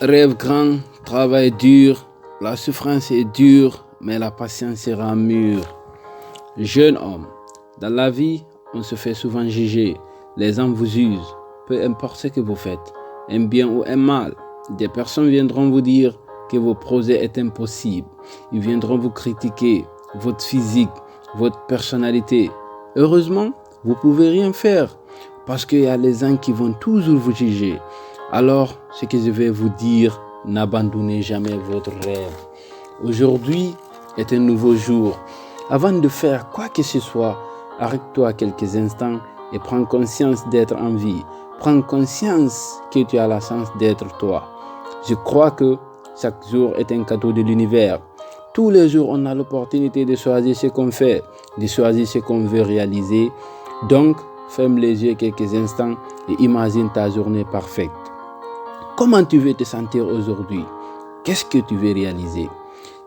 Rêve grand, travail dur, la souffrance est dure, mais la patience sera mûre. Jeune homme, dans la vie, on se fait souvent juger. Les gens vous usent, peu importe ce que vous faites, un bien ou un mal. Des personnes viendront vous dire que vos projets est impossible. Ils viendront vous critiquer, votre physique, votre personnalité. Heureusement, vous ne pouvez rien faire parce qu'il y a les gens qui vont toujours vous juger. Alors, ce que je vais vous dire, n'abandonnez jamais votre rêve. Aujourd'hui est un nouveau jour. Avant de faire quoi que ce soit, arrête-toi quelques instants et prends conscience d'être en vie. Prends conscience que tu as la chance d'être toi. Je crois que chaque jour est un cadeau de l'univers. Tous les jours, on a l'opportunité de choisir ce qu'on fait, de choisir ce qu'on veut réaliser. Donc, ferme les yeux quelques instants et imagine ta journée parfaite. Comment tu veux te sentir aujourd'hui? Qu'est-ce que tu veux réaliser?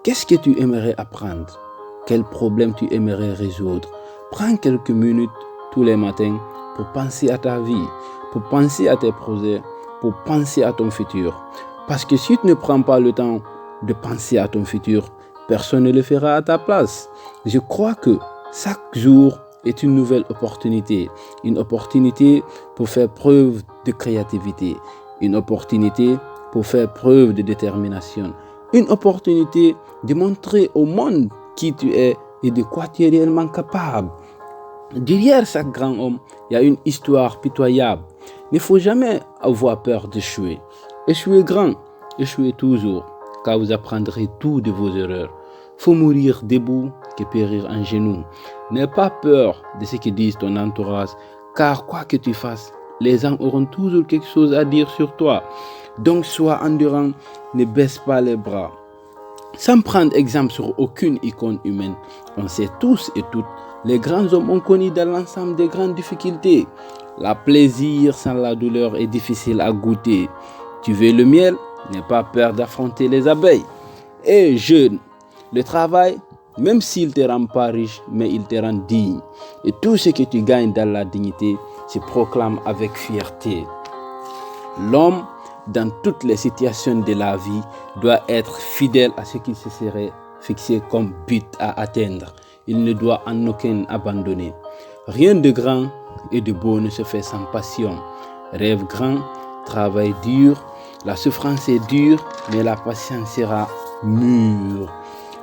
Qu'est-ce que tu aimerais apprendre? Quel problème tu aimerais résoudre? Prends quelques minutes tous les matins pour penser à ta vie, pour penser à tes projets, pour penser à ton futur. Parce que si tu ne prends pas le temps de penser à ton futur, personne ne le fera à ta place. Je crois que chaque jour est une nouvelle opportunité. Une opportunité pour faire preuve de créativité. Une opportunité pour faire preuve de détermination. Une opportunité de montrer au monde qui tu es et de quoi tu es réellement capable. Derrière chaque grand homme, il y a une histoire pitoyable. Il ne faut jamais avoir peur d'échouer. Échouez grand, échouez toujours, car vous apprendrez tout de vos erreurs. Faut mourir debout que périr en genoux. N'aie pas peur de ce que disent ton entourage, car quoi que tu fasses, les gens auront toujours quelque chose à dire sur toi. Donc sois endurant, ne baisse pas les bras. Sans prendre exemple sur aucune icône humaine, on sait tous et toutes, les grands hommes ont connu dans l'ensemble des grandes difficultés. La plaisir sans la douleur est difficile à goûter. Tu veux le miel, n'aie pas peur d'affronter les abeilles. Et jeune, le travail, même s'il ne te rend pas riche, mais il te rend digne. Et tout ce que tu gagnes dans la dignité se proclame avec fierté. L'homme, dans toutes les situations de la vie, doit être fidèle à ce qu'il se serait fixé comme but à atteindre. Il ne doit en aucun abandonner. Rien de grand et de beau ne se fait sans passion. Rêve grand, travail dur, la souffrance est dure, mais la patience sera mûre.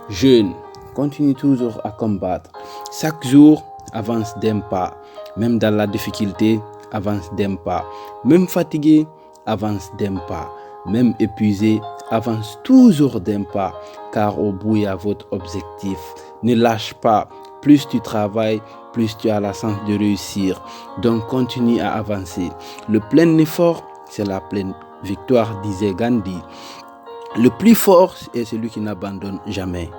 Jeune, continue toujours à combattre. Chaque jour, avance d'un pas. Même dans la difficulté, avance d'un pas. Même fatigué, avance d'un pas. Même épuisé, avance toujours d'un pas. Car au bout, il y a votre objectif. Ne lâche pas. Plus tu travailles, plus tu as la chance de réussir. Donc continue à avancer. Le plein effort, c'est la pleine victoire, disait Gandhi. Le plus fort est celui qui n'abandonne jamais.